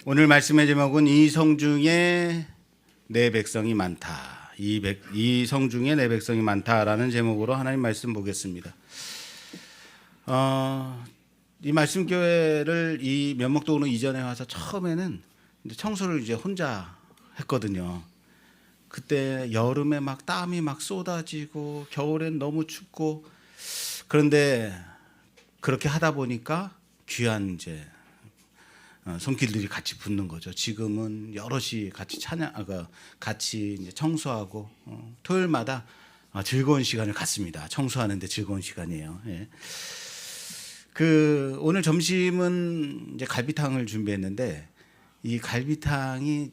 오늘 말씀의 제목은 이 성 중에 내 백성이 많다. 이 성 중에 내 백성이 많다라는 제목으로 하나님 말씀 보겠습니다. 이 말씀 교회를 이 면목동으로 이전해 와서 처음에는 이제 청소를 이제 혼자 했거든요. 그때 여름에 막 땀이 막 쏟아지고 겨울엔 너무 춥고, 그런데 그렇게 하다 보니까 귀한 이제 손길들이 같이 붙는 거죠. 지금은 여럿이 같이 같이 이제 청소하고 토요일마다 즐거운 시간을 갖습니다. 청소하는데 즐거운 시간이에요. 예. 오늘 점심은 이제 갈비탕을 준비했는데, 이 갈비탕이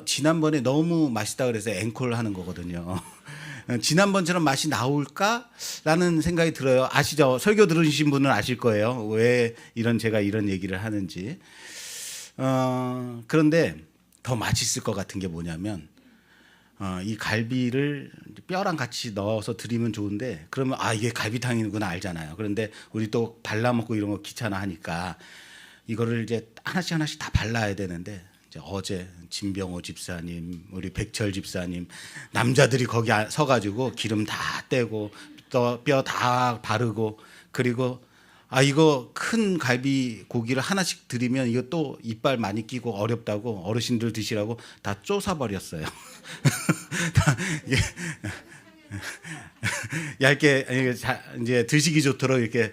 지난번에 너무 맛있다 그래서 앵콜 하는 거거든요. 지난번처럼 맛이 나올까라는 생각이 들어요. 아시죠? 설교 들으신 분은 아실 거예요. 왜 제가 이런 얘기를 하는지. 그런데 더 맛있을 것 같은 게 뭐냐면, 이 갈비를 뼈랑 같이 넣어서 드리면 좋은데, 그러면 이게 갈비탕이구나 알잖아요. 그런데 우리 또 발라먹고 이런 거 귀찮아 하니까 이거를 이제 하나씩 다 발라야 되는데, 이제 어제 진병호 집사님, 우리 백철 집사님, 남자들이 거기 서가지고 기름 다 떼고 또 뼈 다 바르고, 그리고 이거 큰 갈비 고기를 하나씩 드리면 이거 또 이빨 많이 끼고 어렵다고 어르신들 드시라고 다 쪼사버렸어요. 얇게 이제 드시기 좋도록 이렇게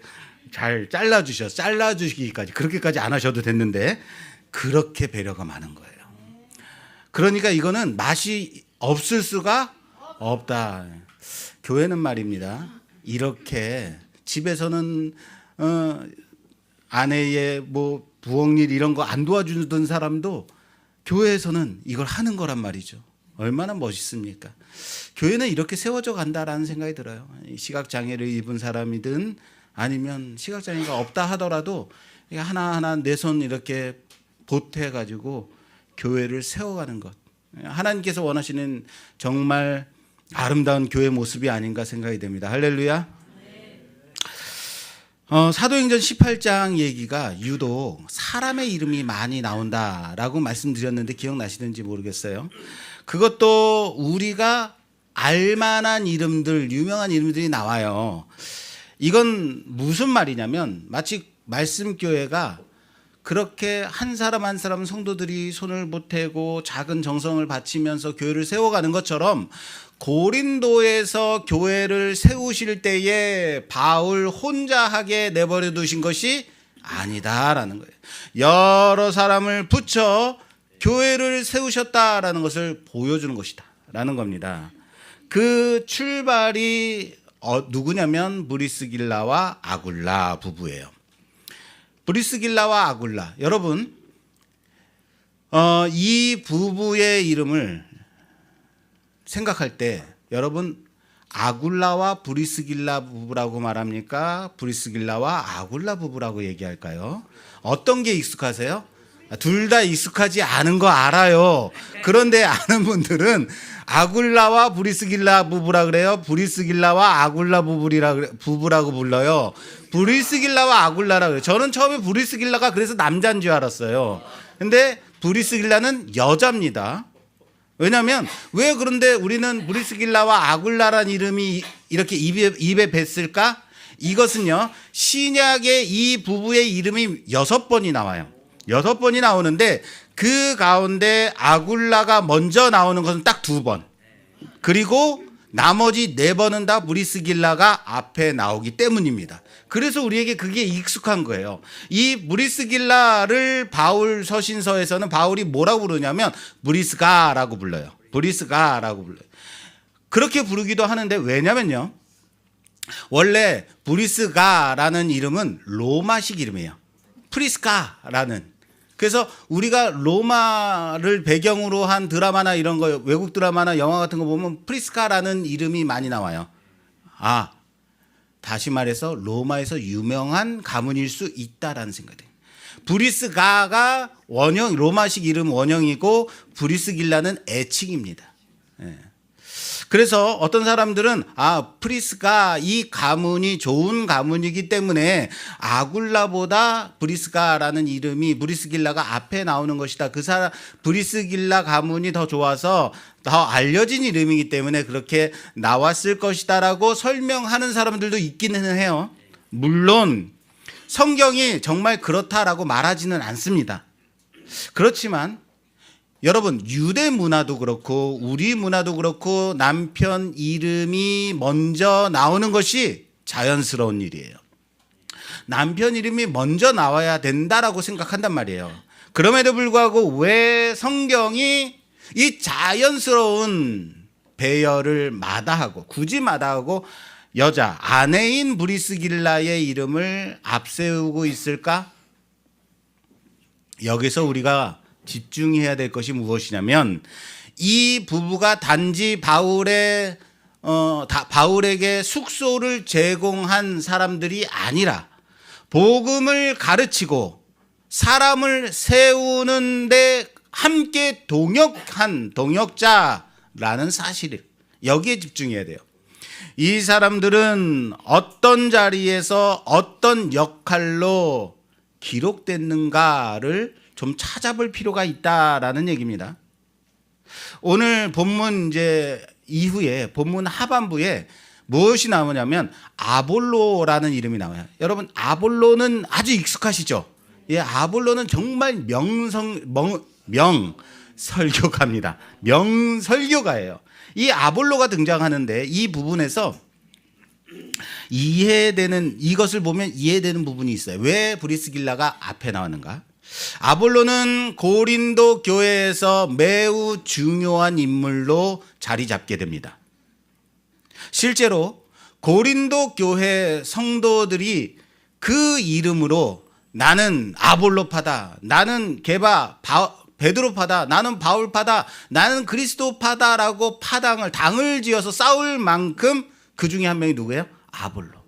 잘 잘라주기까지, 그렇게까지 안 하셔도 됐는데 그렇게 배려가 많은 거예요. 그러니까 이거는 맛이 없을 수가 없다. 교회는 말입니다, 이렇게 집에서는 아내의 뭐 부엌일 이런 거 안 도와주던 사람도 교회에서는 이걸 하는 거란 말이죠. 얼마나 멋있습니까? 교회는 이렇게 세워져 간다라는 생각이 들어요. 시각장애를 입은 사람이든 아니면 시각장애가 없다 하더라도 하나하나 내 손 이렇게 보태가지고 교회를 세워가는 것, 하나님께서 원하시는 정말 아름다운 교회 모습이 아닌가 생각이 됩니다. 할렐루야. 사도행전 18장 얘기가 유독 사람의 이름이 많이 나온다라고 말씀드렸는데 기억나시는지 모르겠어요. 그것도 우리가 알만한 이름들, 유명한 이름들이 나와요. 이건 무슨 말이냐면, 마치 말씀교회가 그렇게 한 사람 한 사람 성도들이 손을 보태고 작은 정성을 바치면서 교회를 세워가는 것처럼, 고린도에서 교회를 세우실 때에 바울 혼자 하게 내버려 두신 것이 아니다라는 거예요. 여러 사람을 붙여 교회를 세우셨다라는 것을 보여주는 것이다 라는 겁니다. 그 출발이 누구냐면 브리스길라와 아굴라 부부예요. 브리스길라와 아굴라, 여러분, 이 부부의 이름을 생각할 때 여러분, 아굴라와 브리스길라 부부라고 말합니까? 브리스길라와 아굴라 부부라고 얘기할까요? 어떤 게 익숙하세요? 둘 다 익숙하지 않은 거 알아요. 그런데 아는 분들은 아굴라와 브리스길라 부부라 그래요. 브리스길라와 아굴라 부부라고 불러요. 브리스길라와 아굴라라 그래요. 저는 처음에 브리스길라가 그래서 남자인 줄 알았어요. 근데 브리스길라는 여자입니다. 왜냐하면 왜 그런데 우리는 브리스길라와 아굴라란 이름이 이렇게 입에 뱄을까? 이것은요, 신약의 이 부부의 이름이 6번이 나와요. 6번이 나오는데 그 가운데 아굴라가 먼저 나오는 것은 딱 2번. 그리고 나머지 4번은 다 브리스길라가 앞에 나오기 때문입니다. 그래서 우리에게 그게 익숙한 거예요. 이 브리스길라를 바울 서신서에서는 바울이 뭐라고 부르냐면 브리스가라고 불러요. 브리스가라고 불러요. 그렇게 부르기도 하는데, 왜냐면요, 원래 브리스가라는 이름은 로마식 이름이에요. 프리스카라는. 그래서 우리가 로마를 배경으로 한 드라마나 이런 거, 외국 드라마나 영화 같은 거 보면 프리스카라는 이름이 많이 나와요. 다시 말해서 로마에서 유명한 가문일 수 있다라는 생각이. 브리스가가 로마식 이름 원형이고 브리스길라는 애칭입니다. 그래서 어떤 사람들은 프리스가 이 가문이 좋은 가문이기 때문에 아굴라보다 브리스가라는 이름이 브리스길라가 앞에 나오는 것이다. 그 사람 브리스길라 가문이 더 좋아서 더 알려진 이름이기 때문에 그렇게 나왔을 것이다라고 설명하는 사람들도 있기는 해요. 물론 성경이 정말 그렇다라고 말하지는 않습니다. 그렇지만 여러분, 유대 문화도 그렇고 우리 문화도 그렇고 남편 이름이 먼저 나오는 것이 자연스러운 일이에요. 남편 이름이 먼저 나와야 된다라고 생각한단 말이에요. 그럼에도 불구하고 왜 성경이 이 자연스러운 배열을 마다하고 굳이 마다하고 여자 아내인 브리스길라의 이름을 앞세우고 있을까? 여기서 우리가 집중해야 될 것이 무엇이냐면 이 부부가 단지 바울에게 숙소를 제공한 사람들이 아니라 복음을 가르치고 사람을 세우는데 함께 동역한 동역자라는 사실, 여기에 집중해야 돼요. 이 사람들은 어떤 자리에서 어떤 역할로 기록됐는가를 좀 찾아볼 필요가 있다라는 얘기입니다. 오늘 본문 이제 이후에 본문 하반부에 무엇이 나오냐면 아볼로라는 이름이 나와요. 여러분, 아볼로는 아주 익숙하시죠? 예, 아볼로는 정말 명설교가입니다. 명설교가예요. 이 아볼로가 등장하는데 이 부분에서 이것을 보면 이해되는 부분이 있어요. 왜 브리스길라가 앞에 나왔는가? 아볼로는 고린도 교회에서 매우 중요한 인물로 자리 잡게 됩니다. 실제로 고린도 교회 성도들이 그 이름으로 나는 아볼로파다, 나는 베드로파다, 나는 바울파다, 나는 그리스도파다라고 당을 지어서 싸울 만큼 그 중에 한 명이 누구예요? 아볼로.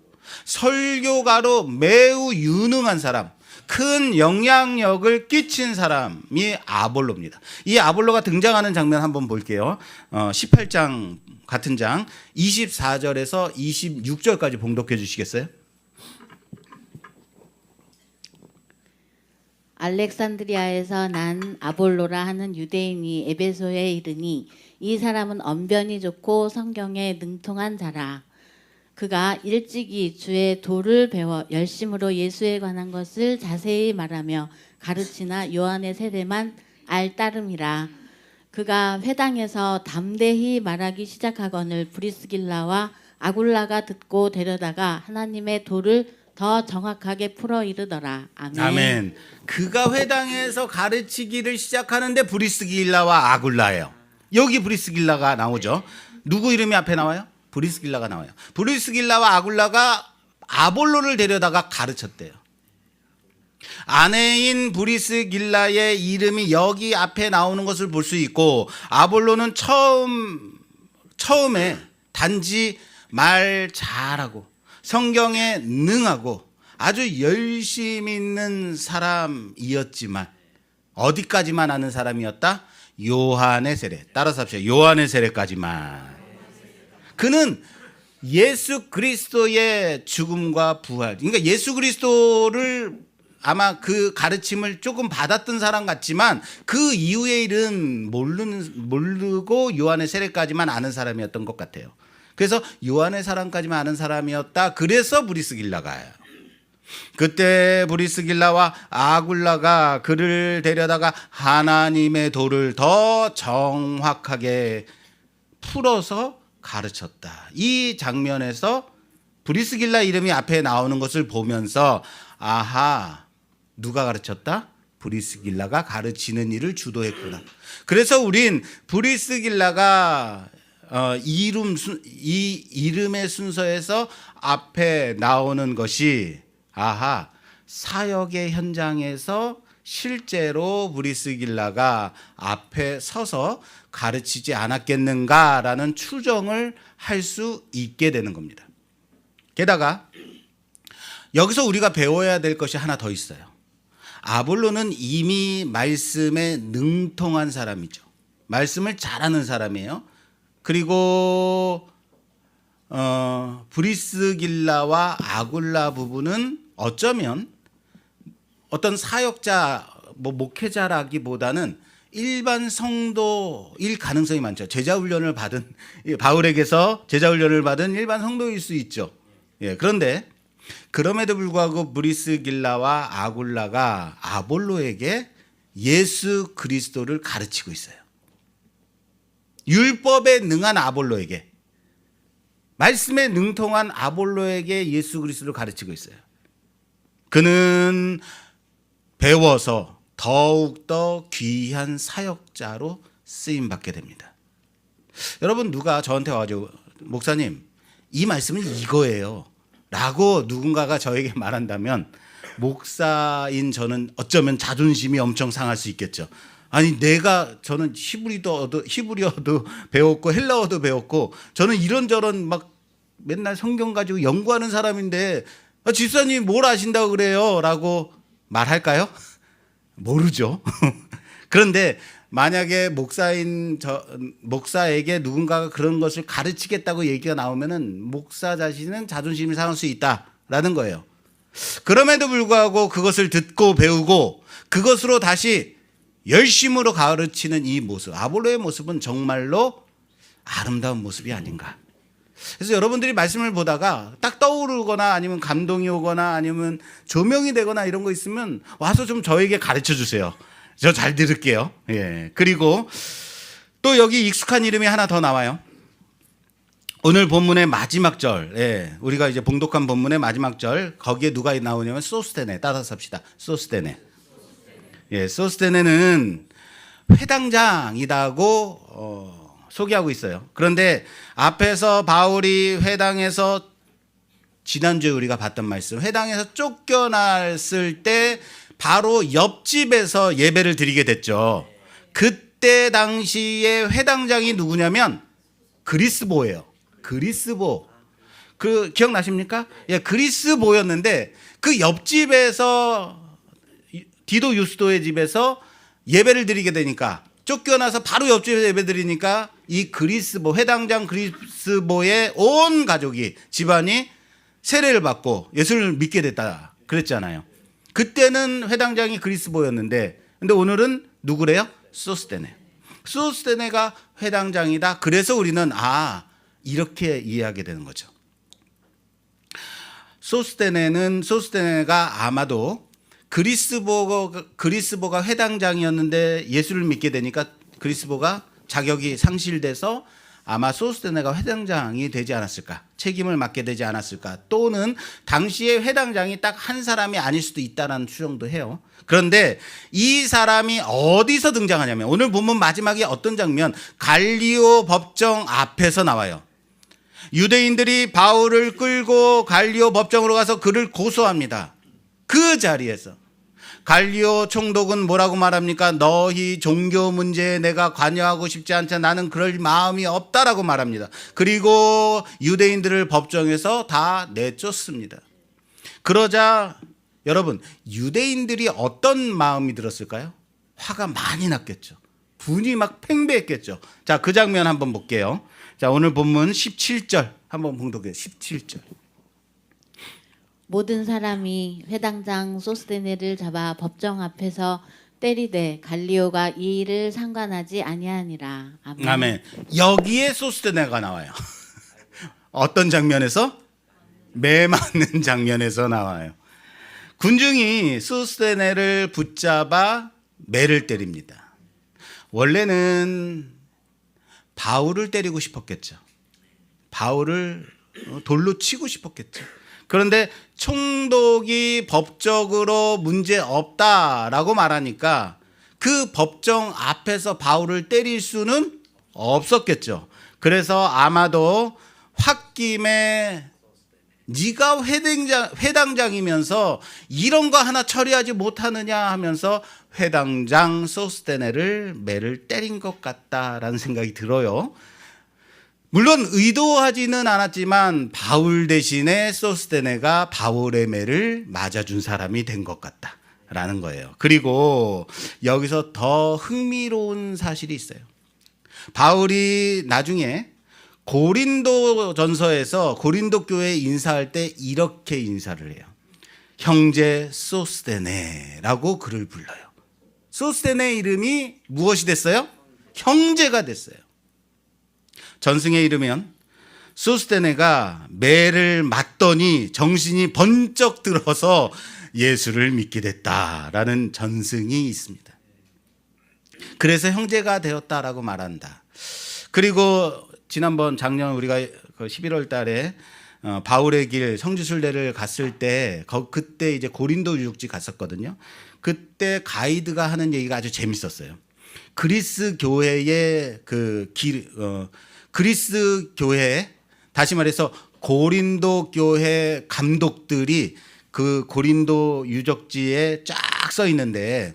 설교가로 매우 유능한 사람, 큰 영향력을 끼친 사람이 아볼로입니다. 이 아볼로가 등장하는 장면 한번 볼게요. 18장 같은 장 24절에서 26절까지 봉독해 주시겠어요? 알렉산드리아에서 난 아볼로라 하는 유대인이 에베소에 이르니 이 사람은 언변이 좋고 성경에 능통한 자라. 그가 일찍이 주의 도를 배워 열심으로 예수에 관한 것을 자세히 말하며 가르치나 요한의 세례만 알따름이라. 그가 회당에서 담대히 말하기 시작하거늘 브리스길라와 아굴라가 듣고 데려다가 하나님의 도를 더 정확하게 풀어 이르더라. 아멘. 아멘. 그가 회당에서 가르치기를 시작하는데 브리스길라와 아굴라예요. 여기 브리스길라가 나오죠. 누구 이름이 앞에 나와요? 브리스길라가 나와요. 브리스길라와 아굴라가 아볼로를 데려다가 가르쳤대요. 아내인 브리스길라의 이름이 여기 앞에 나오는 것을 볼 수 있고, 아볼로는 처음에 단지 말 잘하고 성경에 능하고 아주 열심 있는 사람이었지만 어디까지만 아는 사람이었다? 요한의 세례. 따라서 합시다. 요한의 세례까지만. 그는 예수 그리스도의 죽음과 부활, 그러니까 예수 그리스도를 아마 그 가르침을 조금 받았던 사람 같지만 그 이후의 일은 모르고 요한의 세례까지만 아는 사람이었던 것 같아요. 그래서 요한의 사람까지만 아는 사람이었다. 그래서 브리스길라가요. 그때 브리스길라와 아굴라가 그를 데려다가 하나님의 도를 더 정확하게 풀어서 가르쳤다. 이 장면에서 브리스길라 이름이 앞에 나오는 것을 보면서 아하, 누가 가르쳤다? 브리스길라가 가르치는 일을 주도했구나. 그래서 우린 브리스길라가 이 이름의 순서에서 앞에 나오는 것이 아하, 사역의 현장에서 실제로 브리스길라가 앞에 서서 가르치지 않았겠는가라는 추정을 할 수 있게 되는 겁니다. 게다가 여기서 우리가 배워야 될 것이 하나 더 있어요. 아볼로는 이미 말씀에 능통한 사람이죠. 말씀을 잘하는 사람이에요. 그리고 브리스길라와 아굴라 부부는 어쩌면 어떤 사역자, 목회자라기보다는 일반 성도일 가능성이 많죠. 제자훈련을 받은, 바울에게서 제자훈련을 받은 일반 성도일 수 있죠. 예, 그런데 그럼에도 불구하고 브리스길라와 아굴라가 아볼로에게 예수 그리스도를 가르치고 있어요. 율법에 능한 아볼로에게, 말씀에 능통한 아볼로에게 예수 그리스도를 가르치고 있어요. 그는 배워서 더욱더 귀한 사역자로 쓰임받게 됩니다. 여러분, 누가 저한테 와가지고 목사님 이 말씀은 이거예요 라고 누군가가 저에게 말한다면 목사인 저는 어쩌면 자존심이 엄청 상할 수 있겠죠. 아니, 저는 히브리어도 배웠고 헬라어도 배웠고 저는 이런저런 막 맨날 성경 가지고 연구하는 사람인데 집사님 뭘 아신다고 그래요? 라고 말할까요? 모르죠. 그런데 만약에 목사에게 누군가가 그런 것을 가르치겠다고 얘기가 나오면은 목사 자신은 자존심이 상할 수 있다라는 거예요. 그럼에도 불구하고 그것을 듣고 배우고 그것으로 다시 열심으로 가르치는 이 모습, 아볼로의 모습은 정말로 아름다운 모습이 아닌가. 그래서 여러분들이 말씀을 보다가 딱 떠오르거나 아니면 감동이 오거나 아니면 조명이 되거나 이런 거 있으면 와서 좀 저에게 가르쳐 주세요. 저 잘 들을게요. 예. 그리고 또 여기 익숙한 이름이 하나 더 나와요. 오늘 본문의 마지막 절, 예, 우리가 이제 봉독한 본문의 마지막 절, 거기에 누가 나오냐면 소스테네. 따라서 합시다. 소스테네. 예, 소스테네는 회당장이라고 소개하고 있어요. 그런데 앞에서 바울이 회당에서, 지난주에 우리가 봤던 말씀, 회당에서 쫓겨났을 때 바로 옆집에서 예배를 드리게 됐죠. 그때 당시에 회당장이 누구냐면 그리스보예요. 그리스보. 기억나십니까? 예, 그리스보였는데 그 옆집에서, 디도 유스도의 집에서 예배를 드리게 되니까, 쫓겨나서 바로 옆집에서 예배 드리니까 이 그리스보, 회당장 그리스보의 온 가족이, 집안이 세례를 받고 예수를 믿게 됐다 그랬잖아요. 그때는 회당장이 그리스보였는데, 근데 오늘은 누구래요? 소스테네. 소스테네가 회당장이다. 그래서 우리는 이렇게 이해하게 되는 거죠. 소스테네가 아마도 그리스보가 회당장이었는데 예수를 믿게 되니까 그리스보가 자격이 상실돼서 아마 소스테네가 회당장이 되지 않았을까, 책임을 맡게 되지 않았을까, 또는 당시에 회당장이 딱 한 사람이 아닐 수도 있다는 추정도 해요. 그런데 이 사람이 어디서 등장하냐면 오늘 본문 마지막에 어떤 장면, 갈리오 법정 앞에서 나와요. 유대인들이 바울을 끌고 갈리오 법정으로 가서 그를 고소합니다. 그 자리에서 갈리오 총독은 뭐라고 말합니까? 너희 종교 문제에 내가 관여하고 싶지 않자, 나는 그럴 마음이 없다라고 말합니다. 그리고 유대인들을 법정에서 다 내쫓습니다. 그러자 여러분, 유대인들이 어떤 마음이 들었을까요? 화가 많이 났겠죠. 분이 막 팽배했겠죠. 자, 그 장면 한번 볼게요. 자, 오늘 본문 17절 한번 봉독해요. 17절. 모든 사람이 회당장 소스테네를 잡아 법정 앞에서 때리되 갈리오가 이 일을 상관하지 아니하니라. 아멘. 아멘. 여기에 소스테네가 나와요. 어떤 장면에서? 매 맞는 장면에서 나와요. 군중이 소스테네를 붙잡아 매를 때립니다. 원래는 바울을 때리고 싶었겠죠. 바울을 돌로 치고 싶었겠죠. 그런데 총독이 법적으로 문제 없다라고 말하니까 그 법정 앞에서 바울을 때릴 수는 없었겠죠. 그래서 아마도 홧김에 네가 회당장이면서 이런 거 하나 처리하지 못하느냐 하면서 회당장 소스테네를 매를 때린 것 같다라는 생각이 들어요. 물론 의도하지는 않았지만 바울 대신에 소스테네가 바울의 매를 맞아준 사람이 된 것 같다라는 거예요. 그리고 여기서 더 흥미로운 사실이 있어요. 바울이 나중에 고린도 전서에서 고린도 교회에 인사할 때 이렇게 인사를 해요. 형제 소스데네라고 그를 불러요. 소스데네 이름이 무엇이 됐어요? 형제가 됐어요. 전승에 이르면 소스데네가 매를 맞더니 정신이 번쩍 들어서 예수를 믿게 됐다라는 전승이 있습니다. 그래서 형제가 되었다라고 말한다. 그리고 지난번 작년 우리가 11월 달에 바울의 길 성지순례를 갔을 때 그때 이제 고린도 유적지 갔었거든요. 그때 가이드가 하는 얘기가 아주 재밌었어요. 그리스 교회의 그리스 교회, 다시 말해서 고린도 교회 감독들이 그 고린도 유적지에 쫙 써 있는데,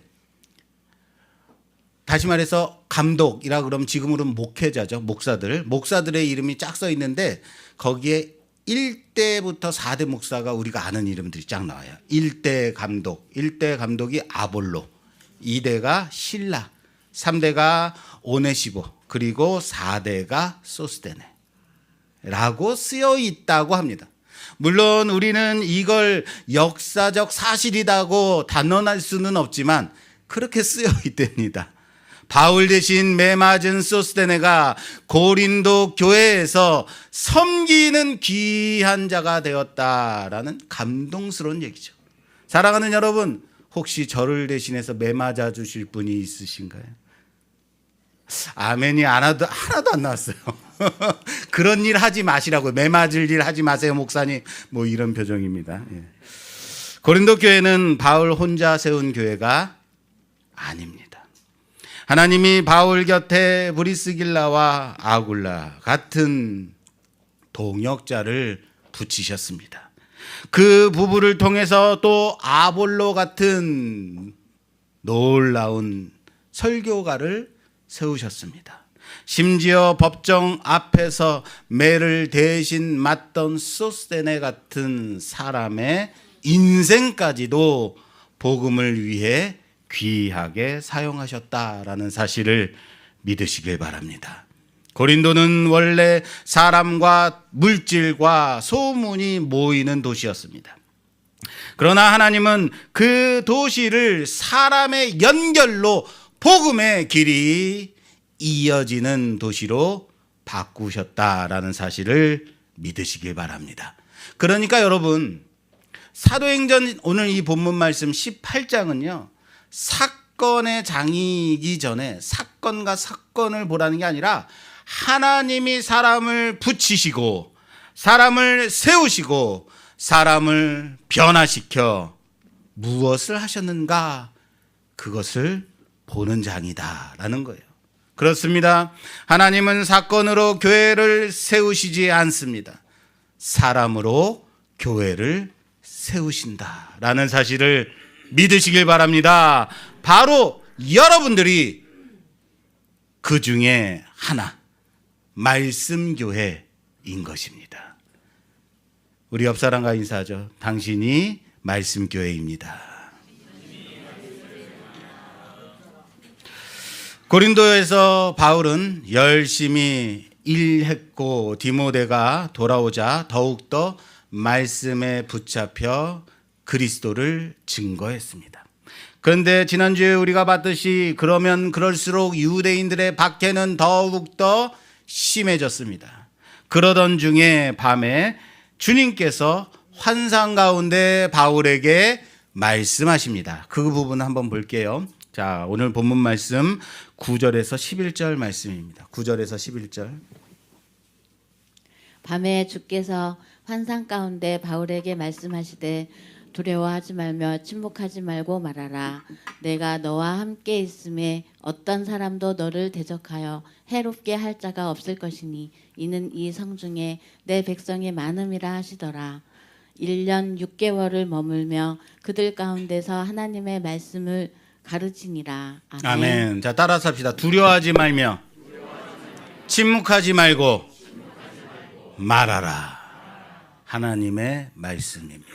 다시 말해서 감독이라 그러면 지금으로는 목회자죠. 목사들의 이름이 쫙 써 있는데 거기에 1대부터 4대 목사가 우리가 아는 이름들이 쫙 나와요. 1대 감독이 아볼로, 2대가 실라, 3대가 오네시보, 그리고 4대가 소스데네라고 쓰여 있다고 합니다. 물론 우리는 이걸 역사적 사실이라고 단언할 수는 없지만 그렇게 쓰여 있답니다. 바울 대신 매 맞은 소스데네가 고린도 교회에서 섬기는 귀한 자가 되었다라는 감동스러운 얘기죠. 사랑하는 여러분, 혹시 저를 대신해서 매 맞아 주실 분이 있으신가요? 아멘이 하나도 안 나왔어요. 그런 일 하지 마시라고, 매 맞을 일 하지 마세요 목사님, 뭐 이런 표정입니다. 예. 고린도 교회는 바울 혼자 세운 교회가 아닙니다. 하나님이 바울 곁에 브리스길라와 아굴라 같은 동역자를 붙이셨습니다. 그 부부를 통해서 또 아볼로 같은 놀라운 설교가를 세우셨습니다. 심지어 법정 앞에서 매를 대신 맞던 소스데네 같은 사람의 인생까지도 복음을 위해 귀하게 사용하셨다라는 사실을 믿으시길 바랍니다. 고린도는 원래 사람과 물질과 소문이 모이는 도시였습니다. 그러나 하나님은 그 도시를 사람의 연결로 복음의 길이 이어지는 도시로 바꾸셨다라는 사실을 믿으시길 바랍니다. 그러니까 여러분, 사도행전 오늘 이 본문 말씀 18장은요. 사건의 장이기 전에 사건과 사건을 보라는 게 아니라 하나님이 사람을 붙이시고 사람을 세우시고 사람을 변화시켜 무엇을 하셨는가, 그것을 보는 장이다라는 거예요. 그렇습니다. 하나님은 사건으로 교회를 세우시지 않습니다. 사람으로 교회를 세우신다라는 사실을 믿으시길 바랍니다. 바로 여러분들이 그 중에 하나, 말씀교회인 것입니다. 우리 옆 사람과 인사하죠. 당신이 말씀교회입니다. 고린도에서 바울은 열심히 일했고 디모데가 돌아오자 더욱더 말씀에 붙잡혀 그리스도를 증거했습니다. 그런데 지난주에 우리가 봤듯이 그러면 그럴수록 유대인들의 박해는 더욱더 심해졌습니다. 그러던 중에 밤에 주님께서 환상 가운데 바울에게 말씀하십니다. 그 부분 한번 볼게요. 자, 오늘 본문 말씀 9절에서 11절 말씀입니다. 9절에서 11절. 밤에 주께서 환상 가운데 바울에게 말씀하시되 두려워하지 말며 침묵하지 말고 말하라. 내가 너와 함께 있음에 어떤 사람도 너를 대적하여 해롭게 할 자가 없을 것이니 이는 이 성중에 내 백성이 많음이라 하시더라. 1년 6개월을 머물며 그들 가운데서 하나님의 말씀을 가르치니라. 아멘. 아멘. 자, 따라서 합시다. 두려워하지 말며 침묵하지 말고 말하라. 하나님의 말씀입니다.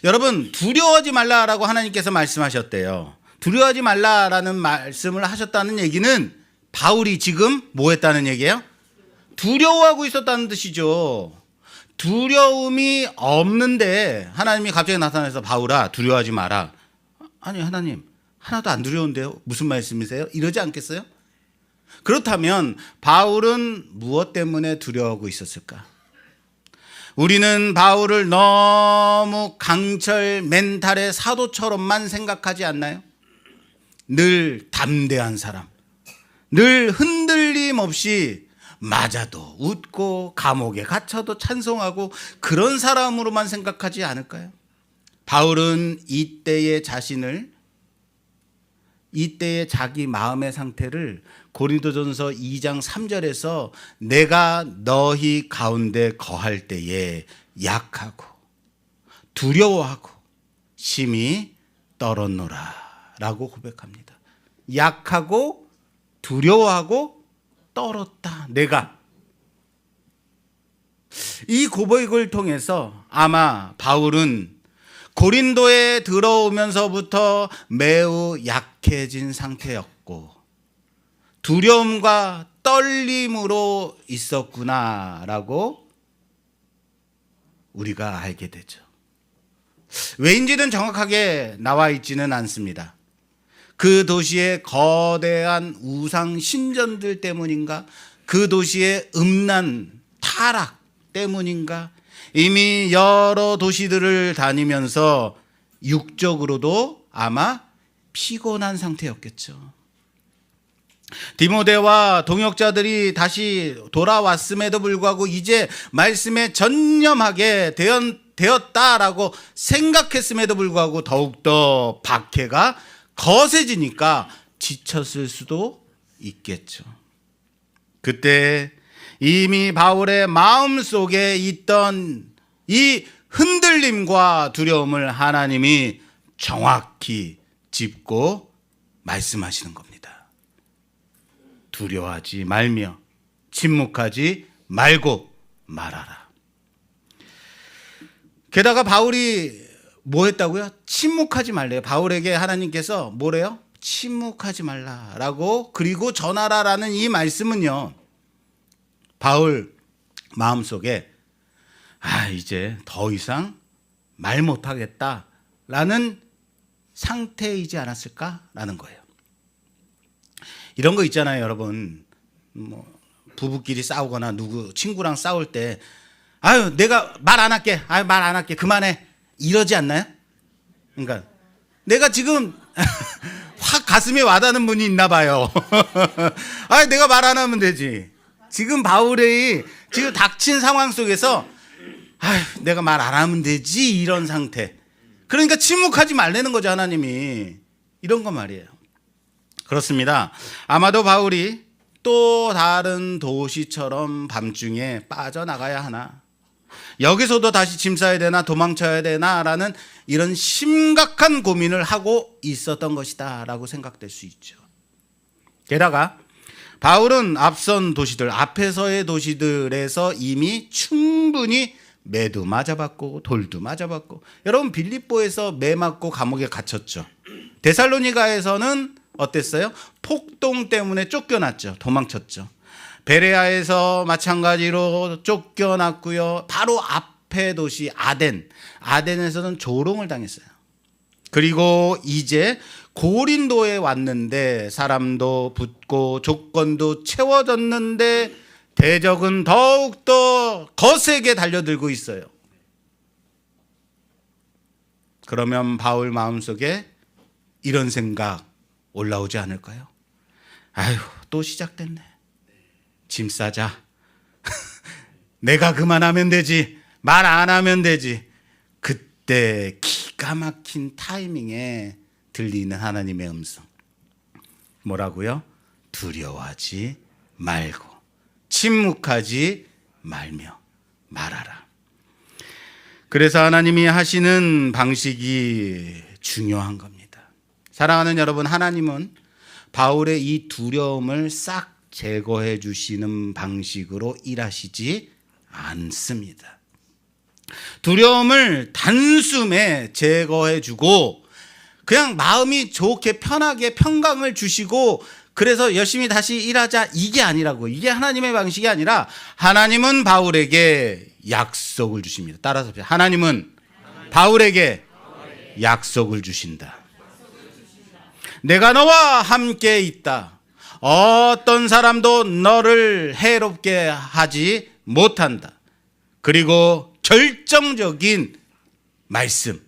여러분, 두려워하지 말라라고 하나님께서 말씀하셨대요. 두려워하지 말라라는 말씀을 하셨다는 얘기는 바울이 지금 뭐 했다는 얘기예요? 두려워하고 있었다는 뜻이죠. 두려움이 없는데 하나님이 갑자기 나타나서 바울아 두려워하지 마라. 아니 하나님 하나도 안 두려운데요. 무슨 말씀이세요? 이러지 않겠어요? 그렇다면 바울은 무엇 때문에 두려워하고 있었을까? 우리는 바울을 너무 강철 멘탈의 사도처럼만 생각하지 않나요? 늘 담대한 사람, 늘 흔들림 없이 맞아도 웃고 감옥에 갇혀도 찬송하고 그런 사람으로만 생각하지 않을까요? 바울은 이때의 자기 마음의 상태를 고린도전서 2장 3절에서 내가 너희 가운데 거할 때에 약하고 두려워하고 심히 떨었노라 라고 고백합니다. 약하고 두려워하고 떨었다. 내가. 이 고백을 통해서 아마 바울은 고린도에 들어오면서부터 매우 약해진 상태였고 두려움과 떨림으로 있었구나라고 우리가 알게 되죠. 왜인지는 정확하게 나와 있지는 않습니다. 그 도시의 거대한 우상 신전들 때문인가? 그 도시의 음란 타락 때문인가? 이미 여러 도시들을 다니면서 육적으로도 아마 피곤한 상태였겠죠. 디모데와 동역자들이 다시 돌아왔음에도 불구하고 이제 말씀에 전념하게 되었다라고 생각했음에도 불구하고 더욱더 박해가 거세지니까 지쳤을 수도 있겠죠. 그때 이미 바울의 마음속에 있던 이 흔들림과 두려움을 하나님이 정확히 짚고 말씀하시는 겁니다. 두려워하지 말며 침묵하지 말고 말하라. 게다가 바울이 뭐 했다고요? 침묵하지 말래요. 바울에게 하나님께서 뭐래요? 침묵하지 말라라고 그리고 전하라라는 이 말씀은요. 바울 마음속에 이제 더 이상 말 못하겠다라는 상태이지 않았을까라는 거예요. 이런 거 있잖아요, 여러분. 뭐 부부끼리 싸우거나 누구 친구랑 싸울 때 내가 말 안 할게. 말 안 할게. 그만해. 이러지 않나요? 그러니까 내가 지금 확 가슴에 와닿는 분이 있나 봐요. 내가 말 안 하면 되지. 지금 바울의 지금 닥친 상황 속에서 내가 말 안 하면 되지 이런 상태. 그러니까 침묵하지 말라는 거죠, 하나님이. 이런 거 말이에요. 그렇습니다. 아마도 바울이 또 다른 도시처럼 밤중에 빠져나가야 하나, 여기서도 다시 짐 싸야 되나 도망쳐야 되나라는 이런 심각한 고민을 하고 있었던 것이다 라고 생각될 수 있죠. 게다가 바울은 앞선 도시들, 앞에서의 도시들에서 이미 충분히 매도 맞아봤고 돌도 맞아봤고, 여러분 빌립보에서 매 맞고 감옥에 갇혔죠. 데살로니가에서는 어땠어요? 폭동 때문에 쫓겨났죠. 도망쳤죠. 베레아에서 마찬가지로 쫓겨났고요. 바로 앞에 도시 아덴에서는 조롱을 당했어요. 그리고 이제 고린도에 왔는데 사람도 붙고 조건도 채워졌는데 대적은 더욱더 거세게 달려들고 있어요. 그러면 바울 마음속에 이런 생각 올라오지 않을까요? 또 시작됐네. 짐 싸자. 내가 그만하면 되지. 말 안 하면 되지. 그때 기가 막힌 타이밍에 들리는 하나님의 음성. 뭐라고요? 두려워하지 말고 침묵하지 말며 말하라. 그래서 하나님이 하시는 방식이 중요한 겁니다. 사랑하는 여러분, 하나님은 바울의 이 두려움을 싹 제거해 주시는 방식으로 일하시지 않습니다. 두려움을 단숨에 제거해 주고 그냥 마음이 좋게 편하게 평강을 주시고 그래서 열심히 다시 일하자 이게 아니라고. 이게 하나님의 방식이 아니라 하나님은 바울에게 약속을 주십니다. 따라서 합시다. 하나님은 바울에게 약속을 주신다. 내가 너와 함께 있다. 어떤 사람도 너를 해롭게 하지 못한다. 그리고 결정적인 말씀.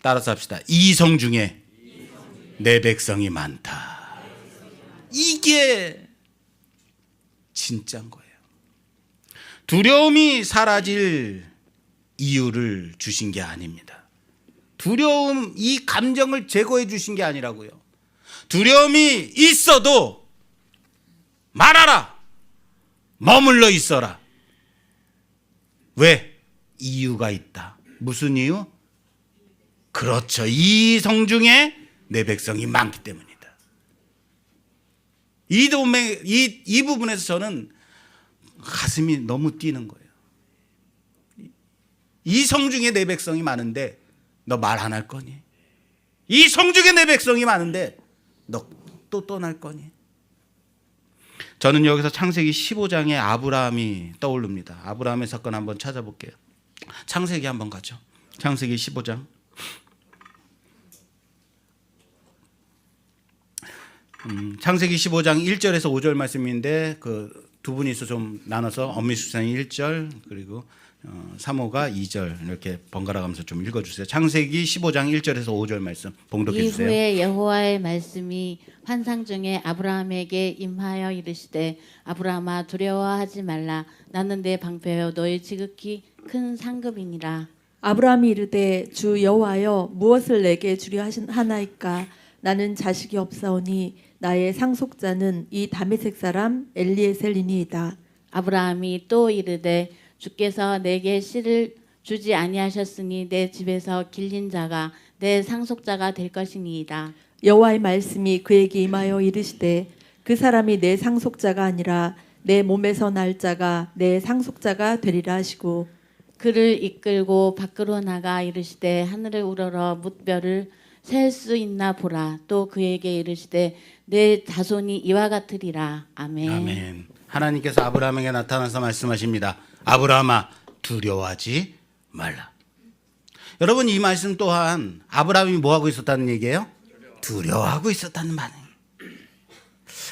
따라서 합시다. 이성 중에 내 백성이 많다. 이게 진짜인 거예요. 두려움이 사라질 이유를 주신 게 아닙니다. 두려움, 이 감정을 제거해 주신 게 아니라고요. 두려움이 있어도 말하라. 머물러 있어라. 왜? 이유가 있다. 무슨 이유? 그렇죠. 이 성중에 내 백성이 많기 때문이다. 이 부분에서 저는 가슴이 너무 뛰는 거예요. 이 성중에 내 백성이 많은데 너 말 안 할 거니? 이 성중에 내 백성이 많은데 너 또 떠날 거니? 저는 여기서 창세기 15장의 아브라함이 떠오릅니다. 아브라함의 사건 한번 찾아볼게요. 창세기 한번 가죠. 창세기 15장. 창세기 15장 1절에서 5절 말씀인데 그 두 분이서 좀 나눠서 엄미숙사님 1절 그리고 사모가 2절 이렇게 번갈아 가면서 좀 읽어주세요. 창세기 15장 1절에서 5절 말씀 봉독해 주세요. 이후에 여호와의 말씀이 환상 중에 아브라함에게 임하여 이르시되 아브라함아 두려워하지 말라. 나는 내 방패요 너의 지극히 큰 상급이니라. 아브라함이 이르되 주 여호와여 무엇을 내게 주려 하나이까. 나는 자식이 없사오니 나의 상속자는 이 다메섹 사람 엘리에셀이니이다. 아브라함이 또 이르되 주께서 내게 씨를 주지 아니하셨으니 내 집에서 길린 자가 내 상속자가 될 것이니이다. 여호와의 말씀이 그에게 임하여 이르시되 그 사람이 내 상속자가 아니라 내 몸에서 날 자가 내 상속자가 되리라 하시고 그를 이끌고 밖으로 나가 이르시되 하늘을 우러러 뭇별을 셀 수 있나 보라. 또 그에게 이르시되 내 자손이 이와 같으리라. 아멘. 아멘. 하나님께서 아브라함에게 나타나서 말씀하십니다. 아브라함아 두려워하지 말라. 여러분 이 말씀 또한 아브라함이 뭐하고 있었다는 얘기예요? 두려워하고 있었다는 말이에요.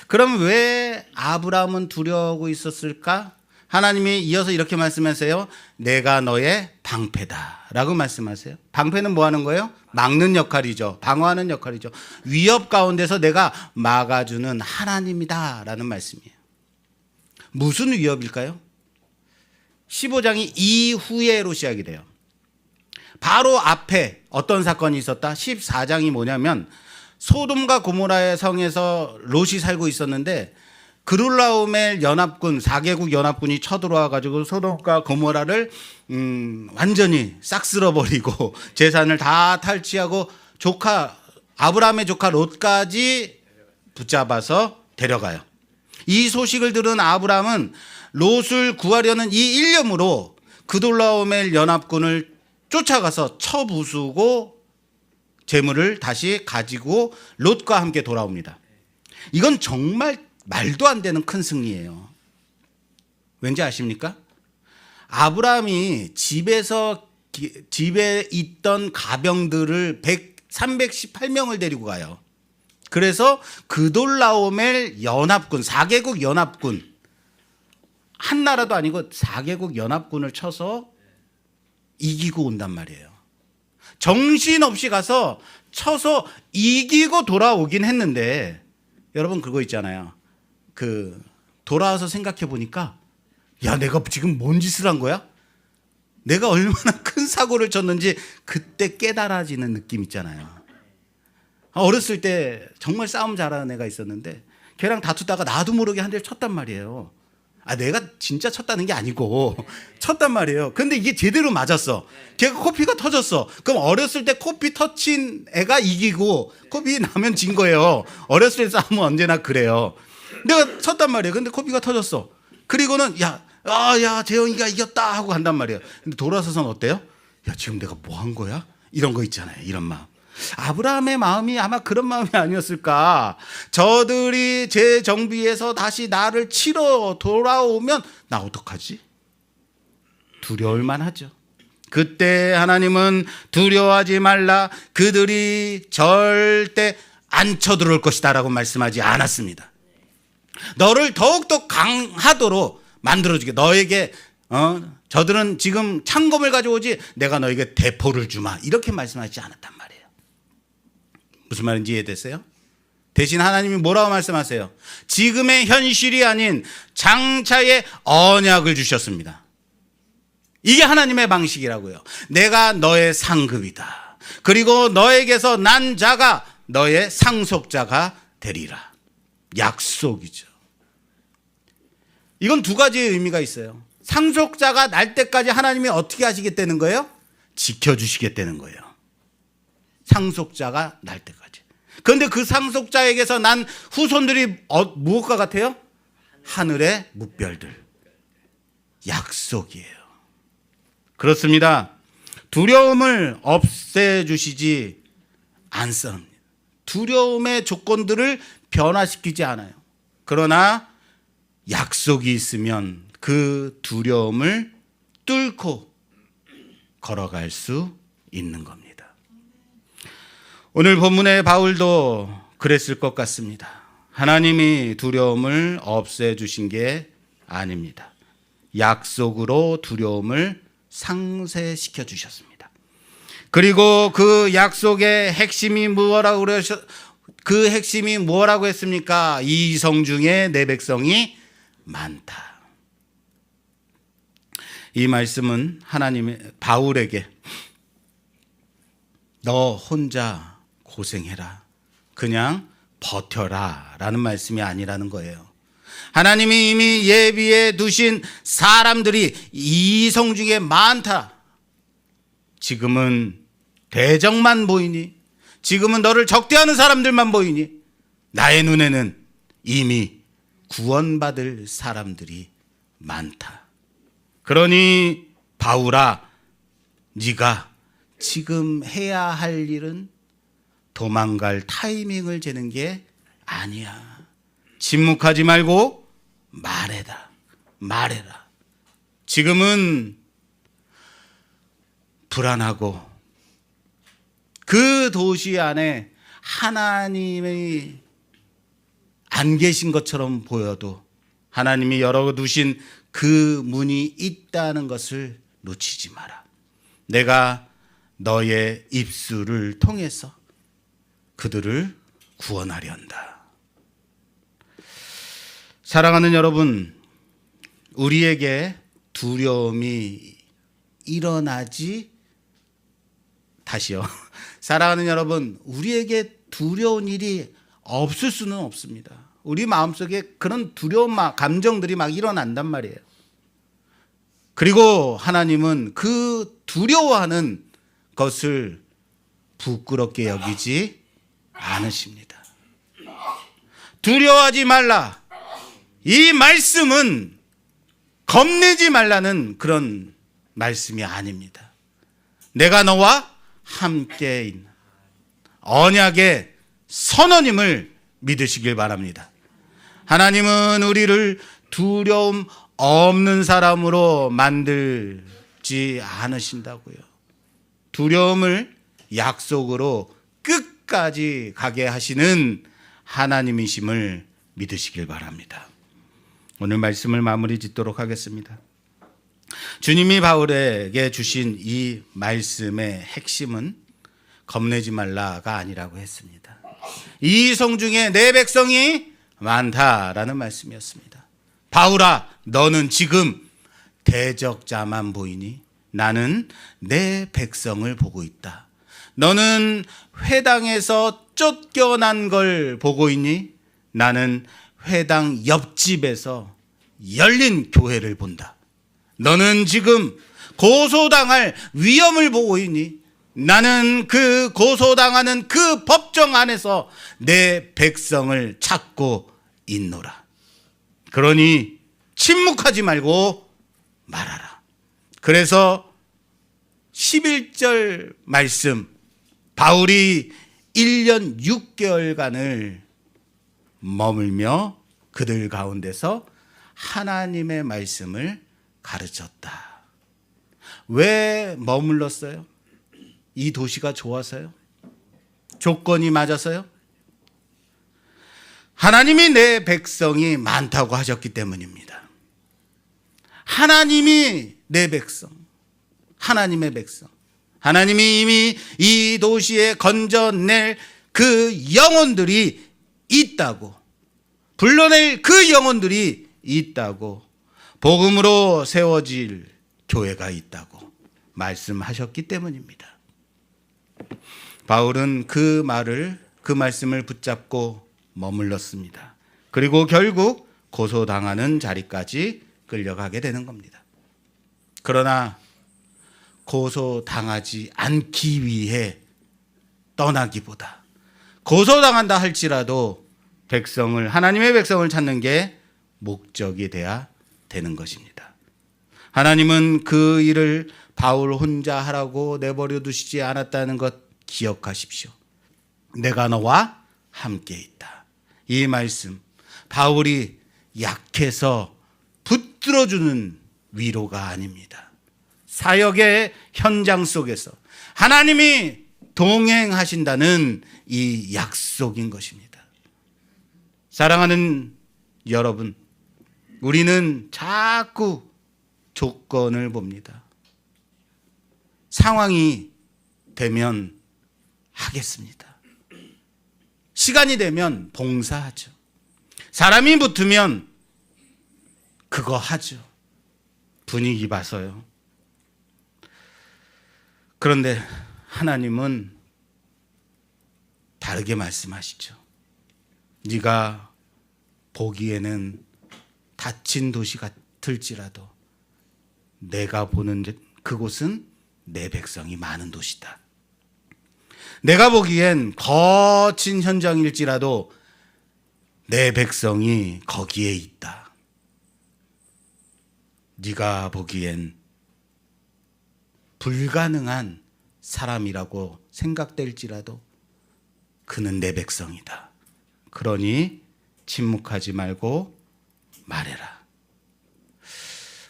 그럼 왜 아브라함은 두려워하고 있었을까? 하나님이 이어서 이렇게 말씀하세요. 내가 너의 방패다 라고 말씀하세요. 방패는 뭐 하는 거예요? 막는 역할이죠. 방어하는 역할이죠. 위협 가운데서 내가 막아주는 하나님이다 라는 말씀이에요. 무슨 위협일까요? 15장이 이후에로 시작이 돼요. 바로 앞에 어떤 사건이 있었다? 14장이 뭐냐면 소돔과 고모라의 성에서 롯이 살고 있었는데 그룰라오멜 연합군 4개국 연합군이 쳐들어와 가지고 소돔과 고모라를 완전히 싹 쓸어버리고 재산을 다 탈취하고 아브라함의 조카 롯까지 붙잡아서 데려가요. 이 소식을 들은 아브라함은 롯을 구하려는 이 일념으로 그돌라오멜 연합군을 쫓아가서 쳐부수고 재물을 다시 가지고 롯과 함께 돌아옵니다. 이건 정말 말도 안 되는 큰 승리예요. 왠지 아십니까? 아브라함이 집에 있던 가병들을 318명을 데리고 가요. 그래서 그돌라오멜 연합군 4개국 연합군 한 나라도 아니고 4개국 연합군을 쳐서 이기고 온단 말이에요. 정신없이 가서 쳐서 이기고 돌아오긴 했는데 여러분 그거 있잖아요. 돌아와서 생각해 보니까 야 내가 지금 뭔 짓을 한 거야? 내가 얼마나 큰 사고를 쳤는지 그때 깨달아지는 느낌 있잖아요. 어렸을 때 정말 싸움 잘하는 애가 있었는데 걔랑 다투다가 나도 모르게 한 대를 쳤단 말이에요. 내가 진짜 쳤다는 게 아니고 쳤단 말이에요. 근데 이게 제대로 맞았어. 걔가 코피가 터졌어. 그럼 어렸을 때 코피 터친 애가 이기고 코피 나면 진 거예요. 어렸을 때 싸움은 언제나 그래요. 내가 쳤단 말이에요. 근데 코피가 터졌어. 그리고는 야 재영이가 이겼다 하고 간단 말이에요. 근데 돌아서서는 어때요? 야 지금 내가 뭐 한 거야? 이런 거 있잖아요. 이런 마음. 아브라함의 마음이 아마 그런 마음이 아니었을까. 저들이 제 정비에서 다시 나를 치러 돌아오면 나 어떡하지? 두려울 만하죠. 그때 하나님은 두려워하지 말라, 그들이 절대 안 쳐들어올 것이다 라고 말씀하지 않았습니다. 너를 더욱더 강하도록 만들어주게. 너에게 저들은 지금 창검을 가져오지 내가 너에게 대포를 주마, 이렇게 말씀하지 않았단 말이에요. 무슨 말인지 이해됐어요? 대신 하나님이 뭐라고 말씀하세요? 지금의 현실이 아닌 장차의 언약을 주셨습니다. 이게 하나님의 방식이라고요. 내가 너의 상급이다. 그리고 너에게서 난 자가 너의 상속자가 되리라. 약속이죠. 이건 두 가지의 의미가 있어요. 상속자가 날 때까지 하나님이 어떻게 하시겠다는 거예요? 지켜주시겠다는 거예요. 상속자가 날 때까지. 그런데 그 상속자에게서 난 후손들이 무엇과 같아요? 하늘의 뭇별들. 약속이에요. 그렇습니다. 두려움을 없애주시지 않습니다. 두려움의 조건들을 변화시키지 않아요. 그러나 약속이 있으면 그 두려움을 뚫고 걸어갈 수 있는 겁니다. 오늘 본문의 바울도 그랬을 것 같습니다. 하나님이 두려움을 없애주신 게 아닙니다. 약속으로 두려움을 상쇄시켜 주셨습니다. 그리고 그 약속의 핵심이 그 핵심이 뭐라고 했습니까? 이 성 중에 내 백성이 많다. 이 말씀은 하나님의 바울에게 너 혼자 고생해라, 그냥 버텨라 라는 말씀이 아니라는 거예요. 하나님이 이미 예비해 두신 사람들이 이 성 중에 많다. 지금은 대적만 보이니, 지금은 너를 적대하는 사람들만 보이니, 나의 눈에는 이미 구원받을 사람들이 많다. 그러니 바울아, 네가 지금 해야 할 일은 도망갈 타이밍을 재는 게 아니야. 침묵하지 말고 말해라. 지금은 불안하고 그 도시 안에 하나님이 안 계신 것처럼 보여도 하나님이 열어두신 그 문이 있다는 것을 놓치지 마라. 내가 너의 입술을 통해서 그들을 구원하려 한다. 사랑하는 여러분, 우리에게 두려움이 일어나지, 다시요. 사랑하는 여러분, 우리에게 두려운 일이 없을 수는 없습니다. 우리 마음속에 그런 두려운 감정들이 막 일어난단 말이에요. 그리고 하나님은 그 두려워하는 것을 부끄럽게 여기지 않으십니다. 두려워하지 말라. 이 말씀은 겁내지 말라는 그런 말씀이 아닙니다. 내가 너와 함께 있는 언약의 선언임을 믿으시길 바랍니다. 하나님은 우리를 두려움 없는 사람으로 만들지 않으신다고요. 두려움을 약속으로 끝까지 가게 하시는 하나님이심을 믿으시길 바랍니다. 오늘 말씀을 마무리 짓도록 하겠습니다. 주님이 바울에게 주신 이 말씀의 핵심은 겁내지 말라가 아니라고 했습니다. 이 성 중에 내 백성이 많다라는 말씀이었습니다. 바울아, 너는 지금 대적자만 보이니 나는 내 백성을 보고 있다. 너는 회당에서 쫓겨난 걸 보고 있니? 나는 회당 옆집에서 열린 교회를 본다. 너는 지금 고소당할 위험을 보고 있니? 나는 그 고소당하는 그 법정 안에서 내 백성을 찾고 있노라. 그러니 침묵하지 말고 말하라. 그래서 11절 말씀, 바울이 1년 6개월간을 머물며 그들 가운데서 하나님의 말씀을 가르쳤다. 왜 머물렀어요? 이 도시가 좋아서요? 조건이 맞아서요? 하나님이 내 백성이 많다고 하셨기 때문입니다. 하나님이 내 백성, 하나님의 백성. 하나님이 이미 이 도시에 건져낼 그 영혼들이 있다고, 불러낼 그 영혼들이 있다고, 복음으로 세워질 교회가 있다고 말씀하셨기 때문입니다. 바울은 그 말씀을 붙잡고 머물렀습니다. 그리고 결국 고소당하는 자리까지 끌려가게 되는 겁니다. 그러나 고소당하지 않기 위해 떠나기보다, 고소당한다 할지라도 하나님의 백성을 찾는 게 목적이 돼야 되는 것입니다. 하나님은 그 일을 바울 혼자 하라고 내버려 두시지 않았다는 것 기억하십시오. 내가 너와 함께 있다. 이 말씀, 바울이 약해서 붙들어주는 위로가 아닙니다. 사역의 현장 속에서 하나님이 동행하신다는 이 약속인 것입니다. 사랑하는 여러분, 우리는 자꾸 조건을 봅니다. 상황이 되면 하겠습니다. 시간이 되면 봉사하죠. 사람이 붙으면 그거 하죠. 분위기 봐서요. 그런데 하나님은 다르게 말씀하시죠. 네가 보기에는 닫힌 도시 같을지라도 내가 보는 그곳은 내 백성이 많은 도시다. 내가 보기엔 거친 현장일지라도 내 백성이 거기에 있다. 네가 보기엔 불가능한 사람이라고 생각될지라도 그는 내 백성이다. 그러니 침묵하지 말고 말해라.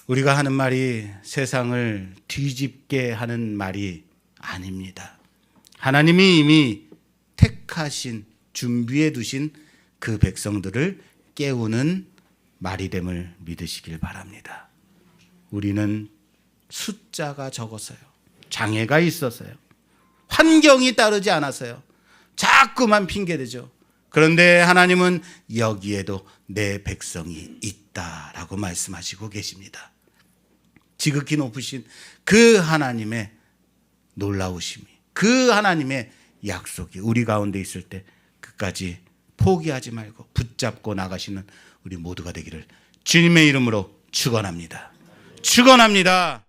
우리가 하는 말이 세상을 뒤집게 하는 말이 아닙니다. 하나님이 이미 택하신, 준비해 두신 그 백성들을 깨우는 말이 됨을 믿으시길 바랍니다. 우리는 숫자가 적어서요, 장애가 있어서요, 환경이 따르지 않아서요, 자꾸만 핑계대죠. 그런데 하나님은 여기에도 내 백성이 있다라고 말씀하시고 계십니다. 지극히 높으신 그 하나님의 놀라우심이, 그 하나님의 약속이 우리 가운데 있을 때 끝까지 포기하지 말고 붙잡고 나가시는 우리 모두가 되기를 주님의 이름으로 축원합니다. 축원합니다.